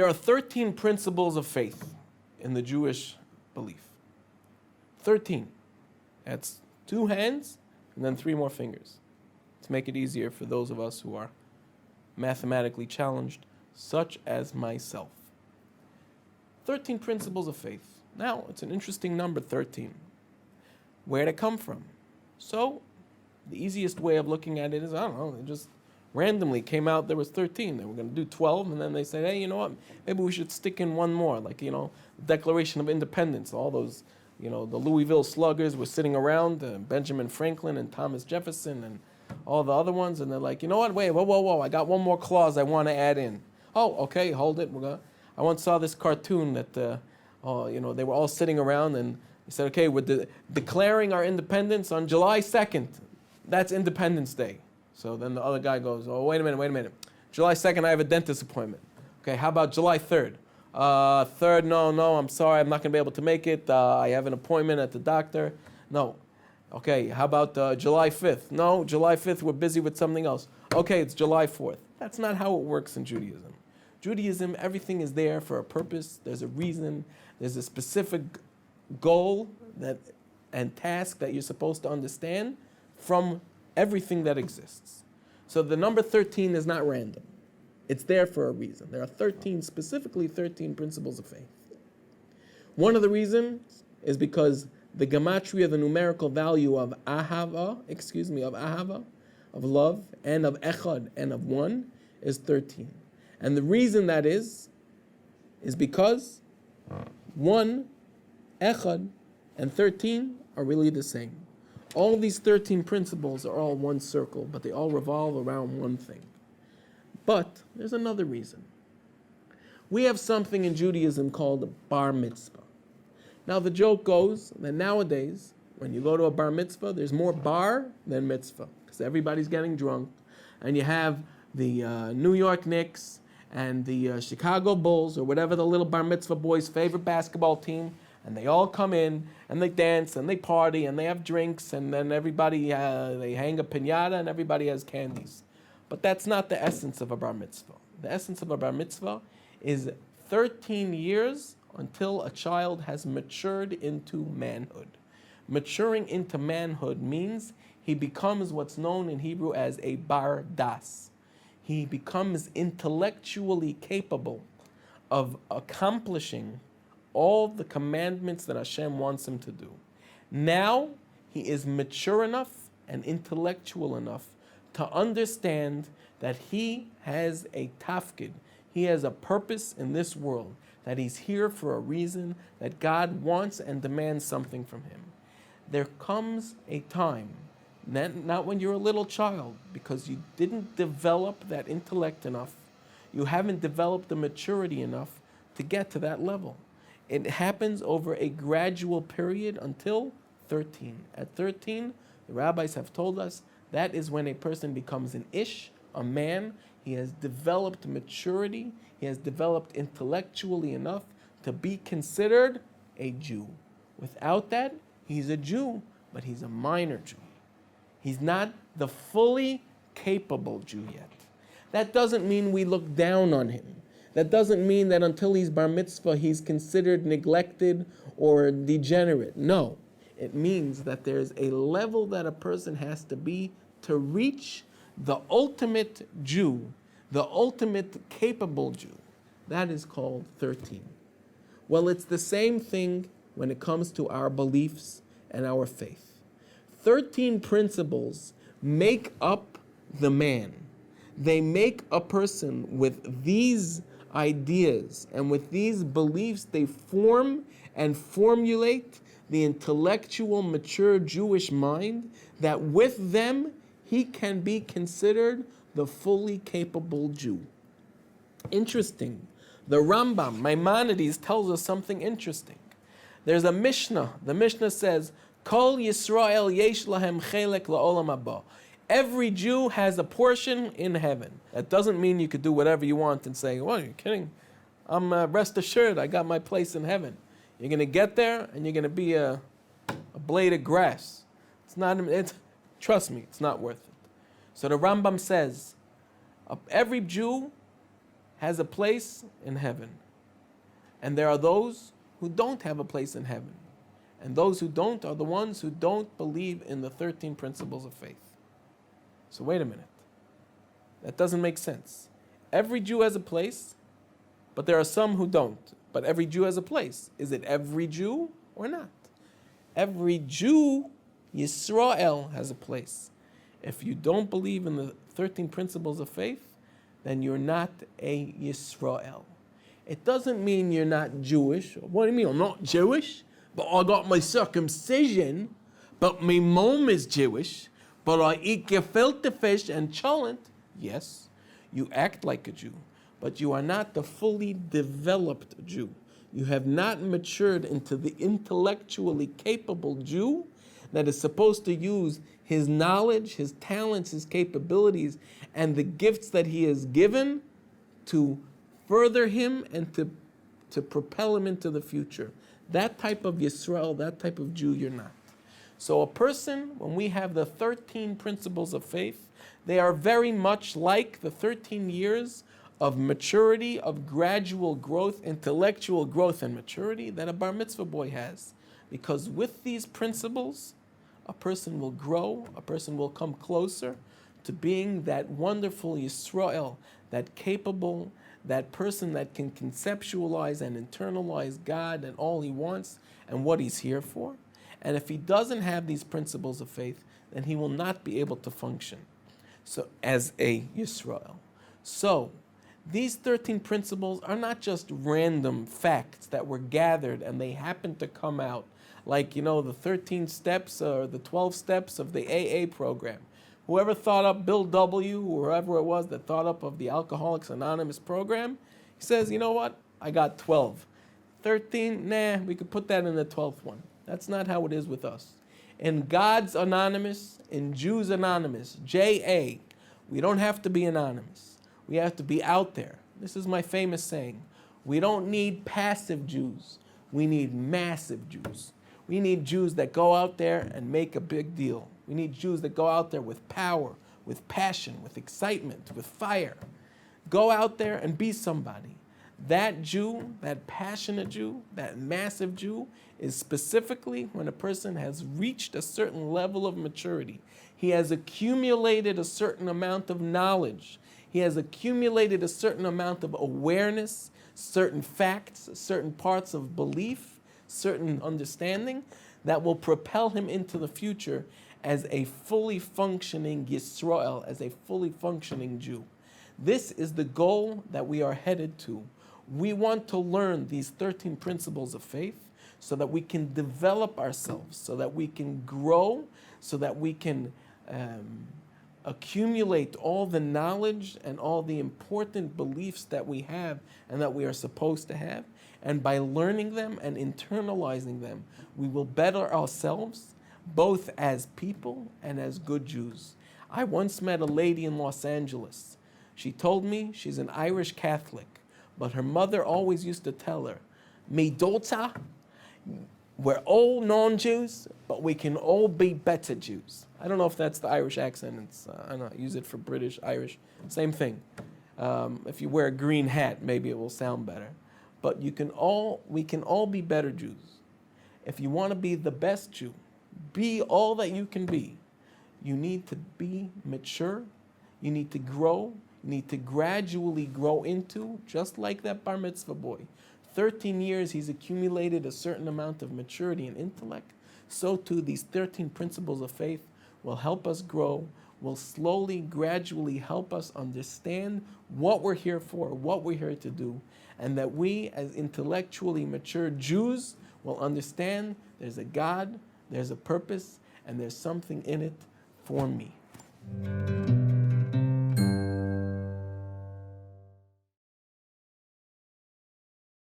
There are 13 principles of faith in the Jewish belief. 13. That's 2 hands and then 3 more fingers to make it easier for those of us who are mathematically challenged, such as myself. 13 principles of faith. Now, it's an interesting number, 13. Where'd it come from? So, the easiest way of looking at it is, I don't know, it just randomly came out there was 13. They were going to do 12, and then they said, hey, you know what, maybe we should stick in one more, like, the Declaration of Independence. All those, the Louisville sluggers were sitting around, Benjamin Franklin and Thomas Jefferson and all the other ones, and they're like, you know what, wait, whoa, I got one more clause I want to add in. Oh, okay, hold it. I once saw this cartoon that, they were all sitting around, and they said, okay, we're declaring our independence on July 2nd. That's Independence Day. So then the other guy goes, oh, wait a minute. July 2nd, I have a dentist appointment. Okay, how about July 3rd? 3rd, no, I'm sorry, I'm not going to be able to make it. I have an appointment at the doctor. No. Okay, how about July 5th? No, July 5th, we're busy with something else. Okay, it's July 4th. That's not how it works in Judaism. Judaism, everything is there for a purpose. There's a reason. There's a specific goal and task that you're supposed to understand from everything that exists. So the number 13 is not random. It's there for a reason. There are specifically 13 principles of faith. One of the reasons is because the gematria, the numerical value of ahava, of love, and of echad, and of one, is 13. And the reason that is because 1, echad, and 13 are really the same. All of these 13 principles are all one circle, but they all revolve around one thing. But there's another reason. We have something in Judaism called Bar-Mitzvah. Now the joke goes that nowadays, when you go to a bar mitzvah, there's more bar than mitzvah, because everybody's getting drunk. And you have the New York Knicks and the Chicago Bulls, or whatever the little bar mitzvah boy's favorite basketball team, and they all come in, and they dance, and they party, and they have drinks, and then everybody, they hang a piñata, and everybody has candies. But that's not the essence of a bar mitzvah. The essence of a bar mitzvah is 13 years until a child has matured into manhood. Maturing into manhood means he becomes what's known in Hebrew as a bar das. He becomes intellectually capable of accomplishing all the commandments that Hashem wants him to do. Now he is mature enough and intellectual enough to understand that he has a tafkid, he has a purpose in this world, that he's here for a reason, that God wants and demands something from him. There comes a time, not when you're a little child, because you didn't develop that intellect enough, you haven't developed the maturity enough to get to that level. It happens over a gradual period until 13. At 13, the rabbis have told us, that is when a person becomes an ish, a man. He has developed maturity. He has developed intellectually enough to be considered a Jew. Without that, he's a Jew, but he's a minor Jew. He's not the fully capable Jew yet. That doesn't mean we look down on him. That doesn't mean that until he's bar mitzvah, he's considered neglected or degenerate. No. It means that there's a level that a person has to be to reach the ultimate Jew, the ultimate capable Jew. That is called 13. Well, it's the same thing when it comes to our beliefs and our faith. 13 principles make up the man. They make a person with these ideas and with these beliefs. They form and formulate the intellectual, mature Jewish mind, that with them he can be considered the fully capable Jew. Interesting. The Rambam, Maimonides, tells us something interesting. There's a Mishnah. The Mishnah says, Kol Yisrael yesh lahem chelek la'olam haba. Every Jew has a portion in heaven. That doesn't mean you could do whatever you want and say, well, you're kidding. I'm rest assured, I got my place in heaven. You're going to get there and you're going to be a blade of grass. Trust me, it's not worth it. So the Rambam says, every Jew has a place in heaven. And there are those who don't have a place in heaven. And those who don't are the ones who don't believe in the 13 principles of faith. So wait a minute. That doesn't make sense. Every Jew has a place, but there are some who don't. But every Jew has a place. Is it every Jew or not? Every Jew, Yisrael, has a place. If you don't believe in the 13 principles of faith, then you're not a Yisrael. It doesn't mean you're not Jewish. What do you mean? I'm not Jewish, but I got my circumcision, but my mom is Jewish, but I eat gefilte fish and cholent. Yes, you act like a Jew, but you are not the fully developed Jew. You have not matured into the intellectually capable Jew that is supposed to use his knowledge, his talents, his capabilities, and the gifts that he has given to further him and to propel him into the future. That type of Yisrael, that type of Jew, you're not. So a person, when we have the 13 principles of faith, they are very much like the 13 years of maturity, of gradual growth, intellectual growth and maturity that a Bar Mitzvah boy has. Because with these principles, a person will grow, a person will come closer to being that wonderful Yisrael, that capable, that person that can conceptualize and internalize God and all he wants and what he's here for. And if he doesn't have these principles of faith, then he will not be able to function so as a Yisrael. So, these 13 principles are not just random facts that were gathered and they happen to come out like, the 13 steps or the 12 steps of the AA program. Whoever thought up, Bill W., whoever it was that thought up of the Alcoholics Anonymous program, he says, you know what? I got 12. 13, we could put that in the 12th one. That's not how it is with us. In God's Anonymous, in Jews Anonymous, JA, we don't have to be anonymous. We have to be out there. This is my famous saying. We don't need passive Jews. We need massive Jews. We need Jews that go out there and make a big deal. We need Jews that go out there with power, with passion, with excitement, with fire. Go out there and be somebody. That Jew, that passionate Jew, that massive Jew, is specifically when a person has reached a certain level of maturity. He has accumulated a certain amount of knowledge. He has accumulated a certain amount of awareness, certain facts, certain parts of belief, certain understanding that will propel him into the future as a fully functioning Yisrael, as a fully functioning Jew. This is the goal that we are headed to. We want to learn these 13 principles of faith so that we can develop ourselves, so that we can grow, so that we can accumulate all the knowledge and all the important beliefs that we have and that we are supposed to have. And by learning them and internalizing them, we will better ourselves, both as people and as good Jews. I once met a lady in Los Angeles. She told me she's an Irish Catholic, but her mother always used to tell her, "Me daughter, we're all non-Jews, but we can all be better Jews." I don't know if that's the Irish accent. It's I don't know, I use it for British, Irish, same thing. If you wear a green hat, maybe it will sound better. But we can all be better Jews. If you want to be the best Jew, be all that you can be. You need to be mature. You need to grow. You need to gradually grow into, just like that Bar Mitzvah boy. 13 years, he's accumulated a certain amount of maturity and intellect. So too, these 13 principles of faith will help us grow, will slowly, gradually help us understand what we're here for, what we're here to do, and that we, as intellectually mature Jews, will understand there's a God, there's a purpose, and there's something in it for me.